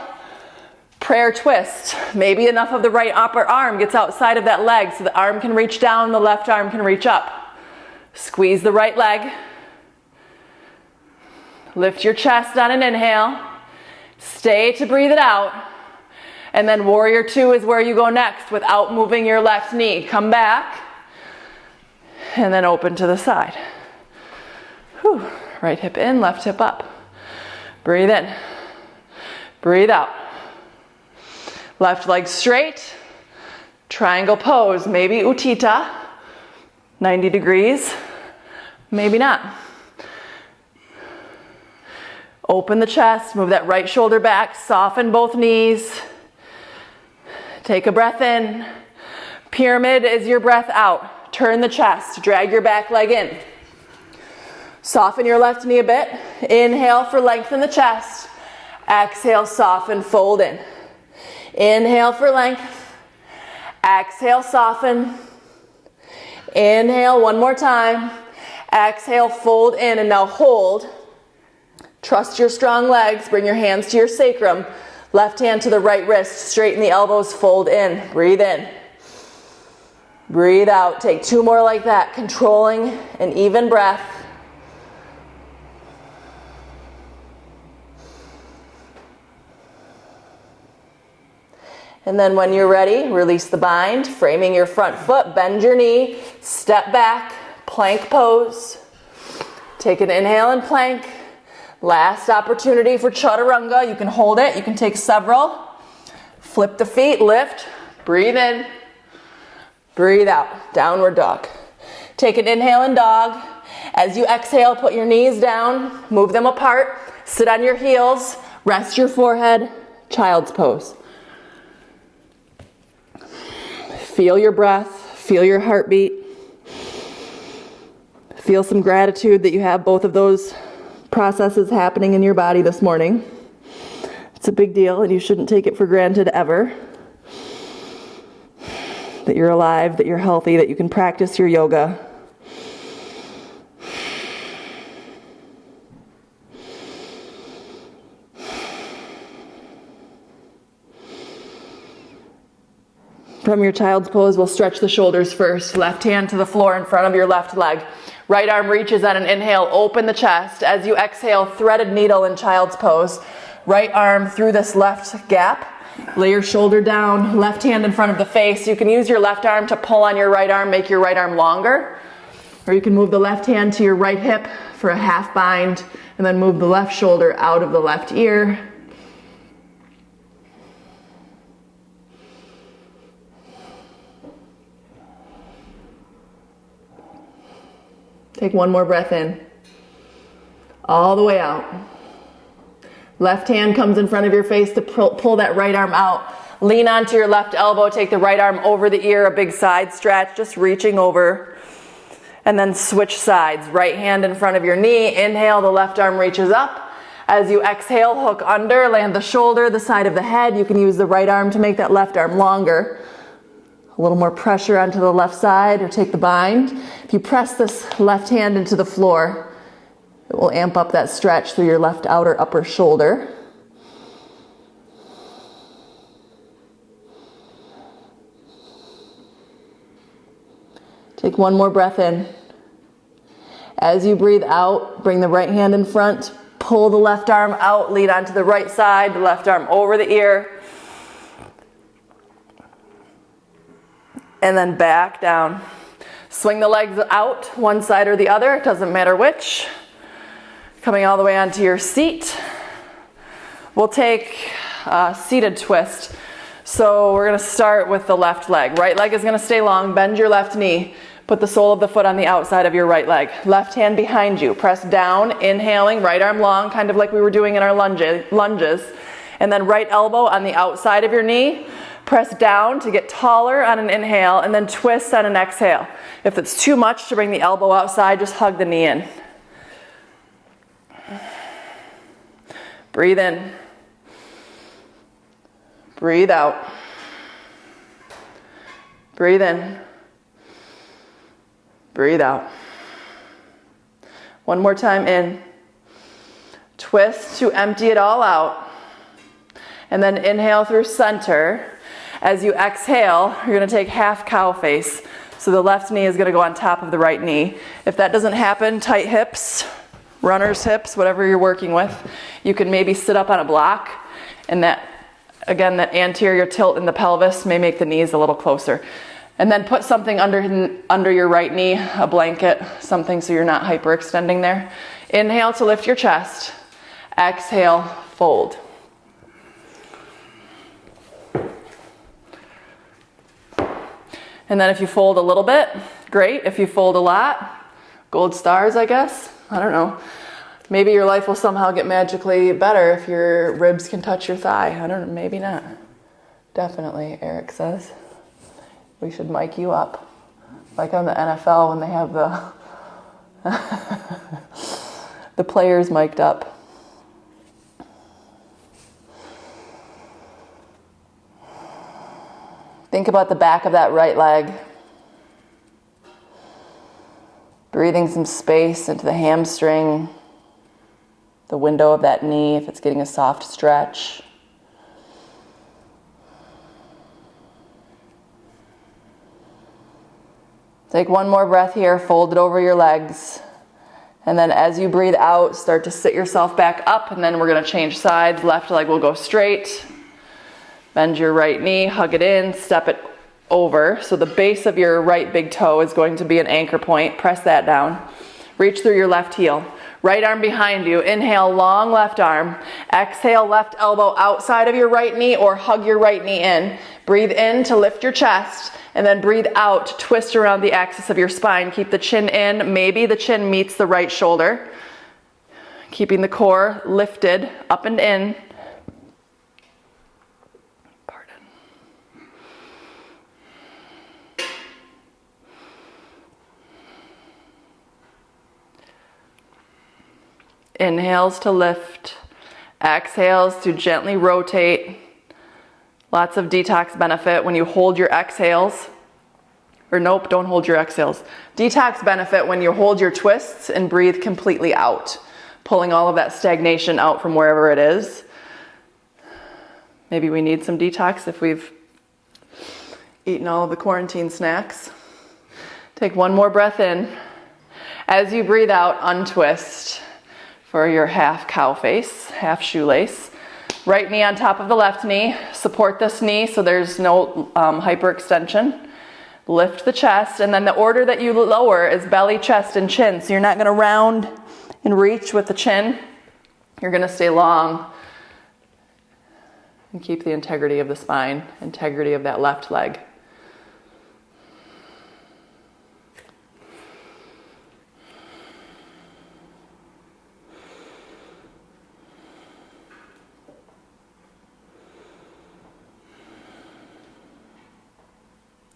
Prayer twist. Maybe enough of the right upper arm gets outside of that leg so the arm can reach down, the left arm can reach up. Squeeze the right leg. Lift your chest on an inhale. Stay to breathe it out. And then warrior 2 is where you go next without moving your left knee. Come back. And then open to the side. Whew. Right hip in, left hip up. Breathe in. Breathe out. Left leg straight. Triangle pose. Maybe Utthita. 90 degrees. Maybe not. Open the chest. Move that right shoulder back. Soften both knees. Take a breath in. Pyramid is your breath out. Turn the chest, drag your back leg in. Soften your left knee a bit. Inhale for length in the chest. Exhale, soften, fold in. Inhale for length. Exhale, soften. Inhale one more time. Exhale, fold in, and now hold. Trust your strong legs. Bring your hands to your sacrum. Left hand to the right wrist. Straighten the elbows, fold in. Breathe in. Breathe out. Take 2 more like that, controlling an even breath. And then when you're ready, release the bind, framing your front foot, bend your knee, step back, plank pose. Take an inhale and plank. Last opportunity for chaturanga. You can hold it, you can take several. Flip the feet, lift, breathe in. Breathe out, downward dog. Take an inhale in dog. As you exhale, put your knees down, move them apart, sit on your heels, rest your forehead, child's pose. Feel your breath, feel your heartbeat. Feel some gratitude that you have both of those processes happening in your body this morning. It's a big deal and you shouldn't take it for granted ever. That you're alive, that you're healthy, that you can practice your yoga. From your child's pose, we'll stretch the shoulders first. Left hand to the floor in front of your left leg. Right arm reaches on an inhale, open the chest. As you exhale, threaded needle in child's pose. Right arm through this left gap. Lay your shoulder down, left hand in front of the face. You can use your left arm to pull on your right arm, make your right arm longer. Or you can move the left hand to your right hip for a half bind, and then move the left shoulder out of the left ear. Take one more breath in. All the way out. Left hand comes in front of your face to pull that right arm out. Lean onto your left elbow, take the right arm over the ear, a big side stretch, just reaching over. And then switch sides. Right hand in front of your knee. Inhale, the left arm reaches up. As you exhale, hook under, land the shoulder, the side of the head. You can use the right arm to make that left arm longer. A little more pressure onto the left side, or take the bind. If you press this left hand into the floor, it will amp up that stretch through your left outer upper shoulder. Take one more breath in. As you breathe out, bring the right hand in front, pull the left arm out, lean onto the right side, the left arm over the ear. And then back down. Swing the legs out, one side or the other, it doesn't matter which. Coming all the way onto your seat. We'll take a seated twist. So we're going to start with the left leg. Right leg is going to stay long. Bend your left knee. Put the sole of the foot on the outside of your right leg. Left hand behind you. Press down, inhaling, right arm long, kind of like we were doing in our lunges. And then right elbow on the outside of your knee. Press down to get taller on an inhale, and then twist on an exhale. If it's too much to bring the elbow outside, just hug the knee in. Breathe in. Breathe out. Breathe in. Breathe out. One more time in. Twist to empty it all out. And then inhale through center. As you exhale, you're going to take half cow face. So the left knee is going to go on top of the right knee. If that doesn't happen, tight hips, runner's hips, whatever you're working with, you can maybe sit up on a block, and that, again, that anterior tilt in the pelvis may make the knees a little closer. And then put something under your right knee, a blanket, something so you're not hyperextending there. Inhale to lift your chest. Exhale, fold. And then if you fold a little bit, great. If you fold a lot, gold stars, I guess. I don't know. Maybe your life will somehow get magically better if your ribs can touch your thigh. I don't know, maybe not. Definitely, Eric says. We should mic you up. Like on the NFL when they have the players mic'd up. Think about the back of that right leg. Breathing some space into the hamstring, the window of that knee if it's getting a soft stretch. Take one more breath here, fold it over your legs. And then as you breathe out, start to sit yourself back up, and then we're going to change sides. Left leg will go straight. Bend your right knee, hug it in, step it over. So the base of your right big toe is going to be an anchor point. Press that down. Reach through your left heel. Right arm behind you. Inhale, long left arm. Exhale, left elbow outside of your right knee or hug your right knee in. Breathe in to lift your chest, and then breathe out, twist around the axis of your spine. Keep the chin in. Maybe the chin meets the right shoulder. Keeping the core lifted up and in. Inhales to lift, exhales to gently rotate. Lots of detox benefit when you hold your exhales. Or nope, don't hold your exhales. Detox benefit when you hold your twists and breathe completely out, pulling all of that stagnation out from wherever it is. Maybe we need some detox if we've eaten all of the quarantine snacks. Take one more breath in. As you breathe out, untwist for your half cow face, half shoelace. Right knee on top of the left knee. Support this knee so there's no hyperextension. Lift the chest, and then the order that you lower is belly, chest, and chin. So you're not going to round and reach with the chin. You're going to stay long and keep the integrity of the spine, integrity of that left leg.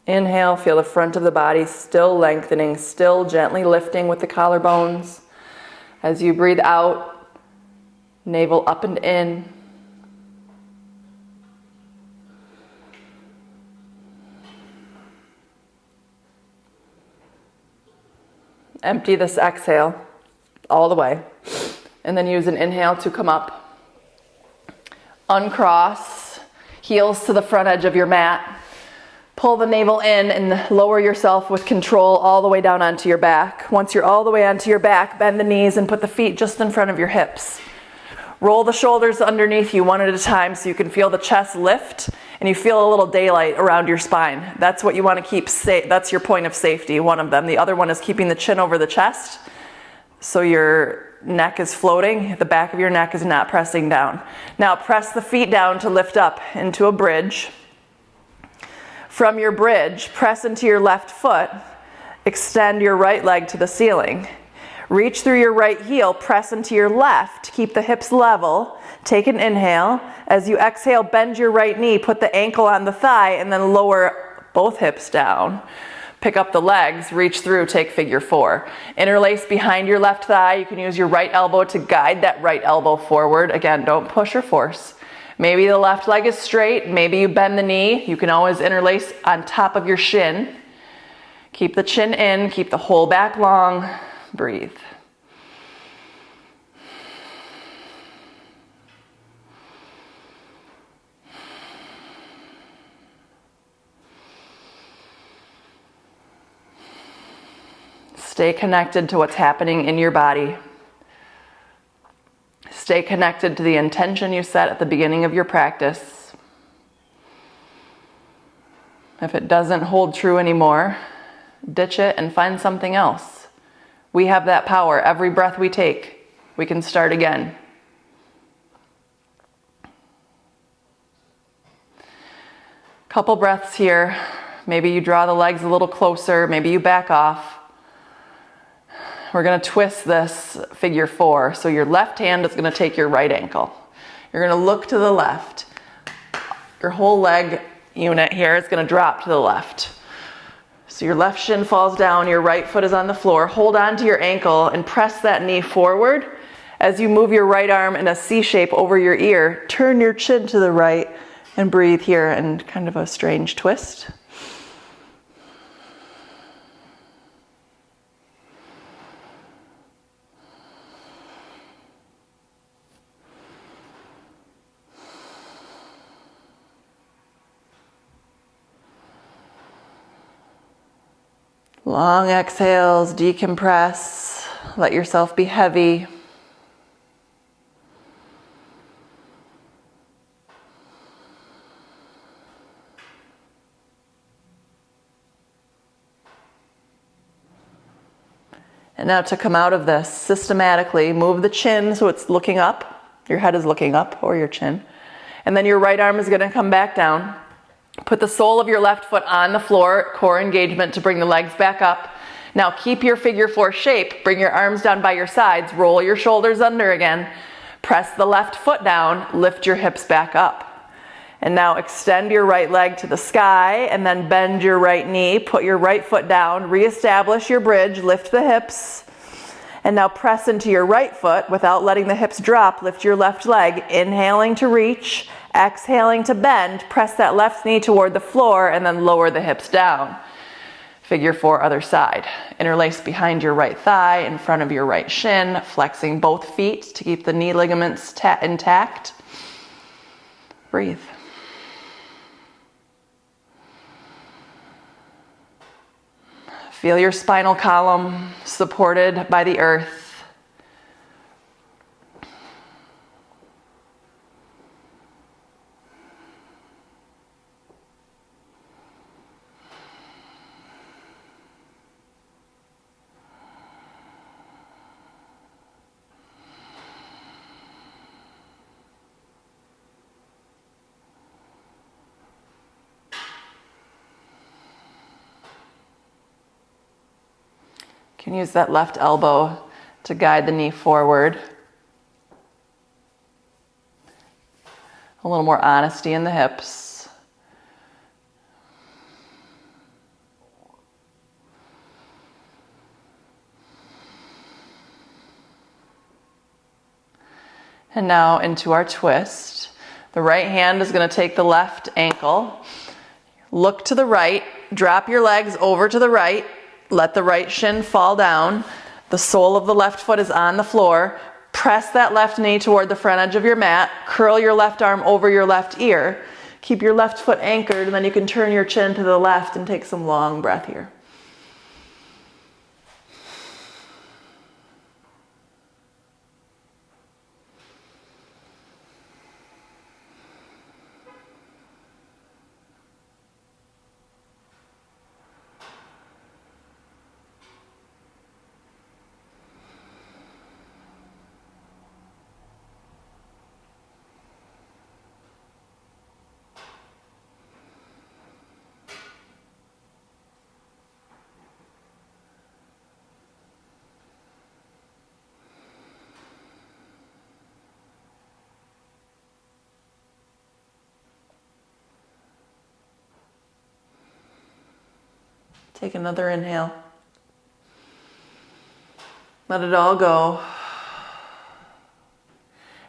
Inhale, feel the front of the body still lengthening, still gently lifting with the collarbones. As you breathe out, navel up and in. Empty this exhale all the way. And then use an inhale to come up. Uncross, heels to the front edge of your mat. Pull the navel in and lower yourself with control all the way down onto your back. Once you're all the way onto your back, bend the knees and put the feet just in front of your hips. Roll the shoulders underneath you one at a time so you can feel the chest lift and you feel a little daylight around your spine. That's what you want to keep safe. That's your point of safety, one of them. The other one is keeping the chin over the chest so your neck is floating. The back of your neck is not pressing down. Now press the feet down to lift up into a bridge. From your bridge, press into your left foot, extend your right leg to the ceiling. Reach through your right heel, press into your left, keep the hips level, take an inhale. As you exhale, bend your right knee, put the ankle on the thigh, and then lower both hips down. Pick up the legs, reach through, take figure four. Interlace behind your left thigh. You can use your right elbow to guide that right elbow forward. Again, don't push or force. Maybe the left leg is straight, maybe you bend the knee. You can always interlace on top of your shin. Keep the chin in, keep the whole back long. Breathe. Stay connected to what's happening in your body. Stay connected to the intention you set at the beginning of your practice. If it doesn't hold true anymore, ditch it and find something else. We have that power. Every breath we take, we can start again. Couple breaths here. Maybe you draw the legs a little closer. Maybe you back off. We're going to twist this figure four. So your left hand is going to take your right ankle. You're going to look to the left. Your whole leg unit here is going to drop to the left. So your left shin falls down, your right foot is on the floor. Hold on to your ankle and press that knee forward. As you move your right arm in a C shape over your ear, turn your chin to the right and breathe here in kind of a strange twist. Long exhales, decompress, let yourself be heavy. And now to come out of this, systematically move the chin so it's looking up. Your head is looking up, or your chin. And then your right arm is going to come back down. Put the sole of your left foot on the floor, core engagement to bring the legs back up. Now keep your figure four shape. Bring your arms down by your sides. Roll your shoulders under again. Press the left foot down. Lift your hips back up. And now extend your right leg to the sky and then bend your right knee. Put your right foot down. Reestablish your bridge. Lift the hips. And now press into your right foot without letting the hips drop. Lift your left leg. Inhaling to reach. Exhaling to bend, press that left knee toward the floor and then lower the hips down. Figure four, other side. Interlace behind your right thigh, in front of your right shin, flexing both feet to keep the knee ligaments intact. Breathe. Feel your spinal column supported by the earth. You can use that left elbow to guide the knee forward. A little more honesty in the hips. And now into our twist. The right hand is going to take the left ankle. Look to the right, drop your legs over to the right, let the right shin fall down. The sole of the left foot is on the floor. Press that left knee toward the front edge of your mat. Curl your left arm over your left ear. Keep your left foot anchored, and then you can turn your chin to the left and take some long breath here. Take another inhale. Let it all go.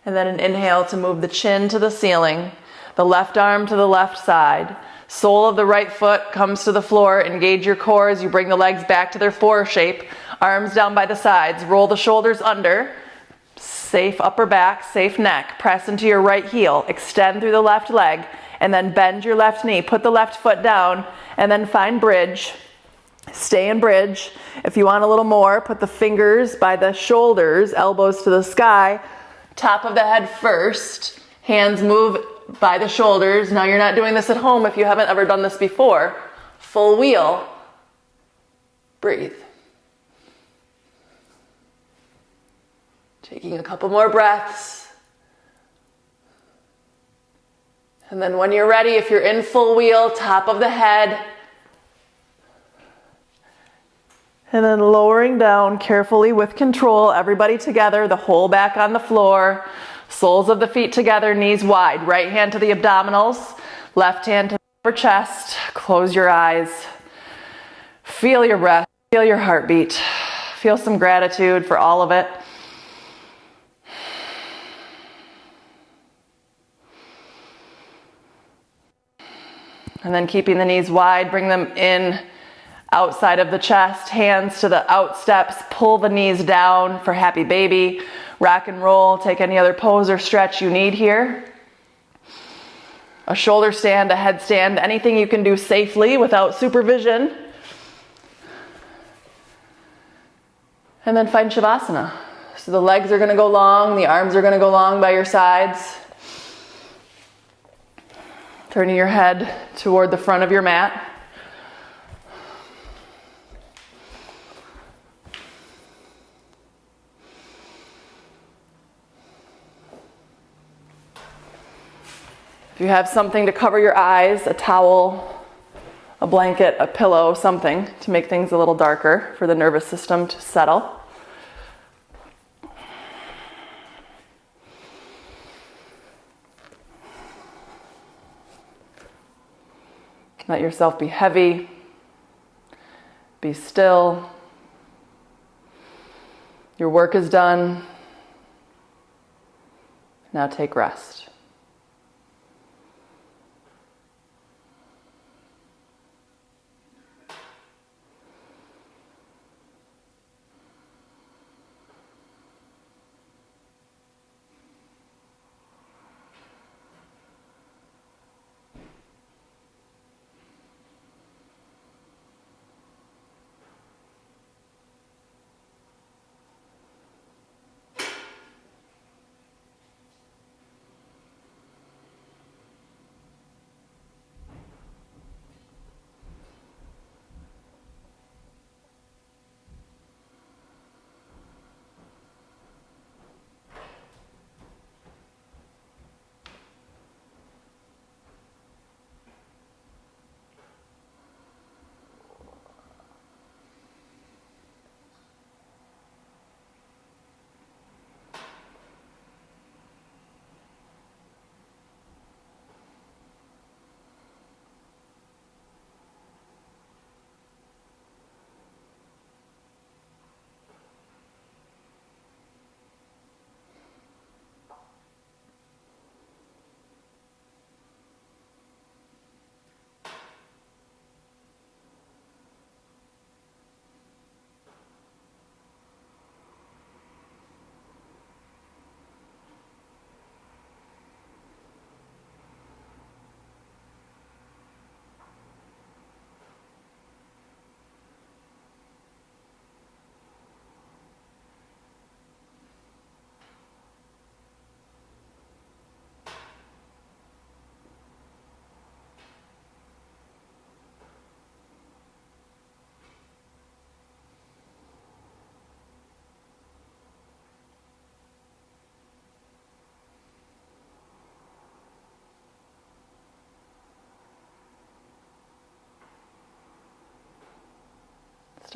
And then an inhale to move the chin to the ceiling, the left arm to the left side. Sole of the right foot comes to the floor. Engage your core as you bring the legs back to their four shape. Arms down by the sides. Roll the shoulders under. Safe upper back, safe neck. Press into your right heel. Extend through the left leg. And then bend your left knee. Put the left foot down. And then find bridge. Stay in bridge. If you want a little more, put the fingers by the shoulders, elbows to the sky, top of the head first, hands move by the shoulders. Now you're not doing this at home if you haven't ever done this before. Full wheel. Breathe. Taking a couple more breaths. And then when you're ready, if you're in full wheel, top of the head, and then lowering down carefully with control, everybody together, the whole back on the floor, soles of the feet together, knees wide. Right hand to the abdominals, left hand to the upper chest. Close your eyes. Feel your breath, feel your heartbeat. Feel some gratitude for all of it. And then keeping the knees wide, bring them in outside of the chest, hands to the out steps, pull the knees down for happy baby, rock and roll, take any other pose or stretch you need here. A shoulder stand, a headstand, anything you can do safely without supervision. And then find Shavasana. So the legs are going to go long, the arms are going to go long by your sides. Turning your head toward the front of your mat. If you have something to cover your eyes, a towel, a blanket, a pillow, something to make things a little darker for the nervous system to settle. Let yourself be heavy, be still. Your work is done. Now take rest.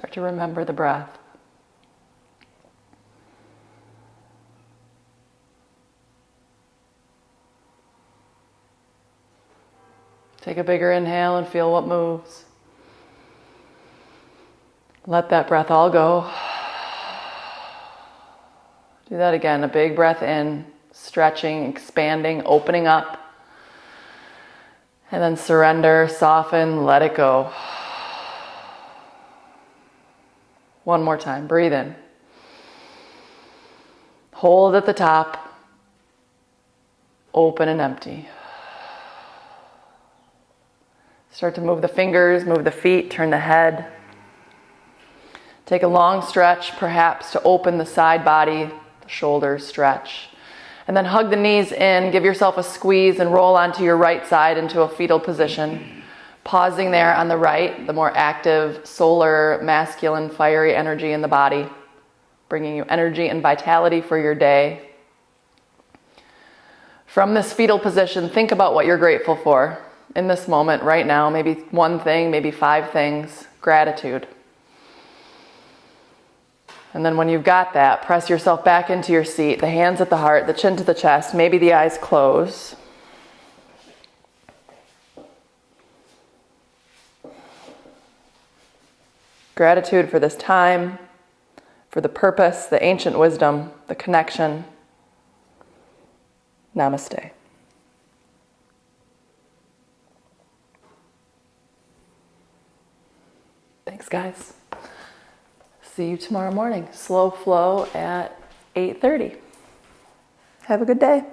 Start to remember the breath. Take a bigger inhale and feel what moves. Let that breath all go. Do that again. A big breath in, stretching, expanding, opening up. And then surrender, soften, let it go. One more time. Breathe in. Hold at the top. Open and empty. Start to move the fingers, move the feet, turn the head. Take a long stretch, perhaps to open the side body, the shoulders stretch. And then hug the knees in, give yourself a squeeze and roll onto your right side into a fetal position. Pausing there on the right, the more active, solar, masculine, fiery energy in the body, bringing you energy and vitality for your day. From this fetal position, think about what you're grateful for in this moment right now. Maybe one thing, maybe 5 things. Gratitude. And then when you've got that, press yourself back into your seat, the hands at the heart, the chin to the chest, maybe the eyes close. Gratitude for this time, for the purpose, the ancient wisdom, the connection. Namaste. Thanks, guys. See you tomorrow morning. Slow flow at 8:30. Have a good day.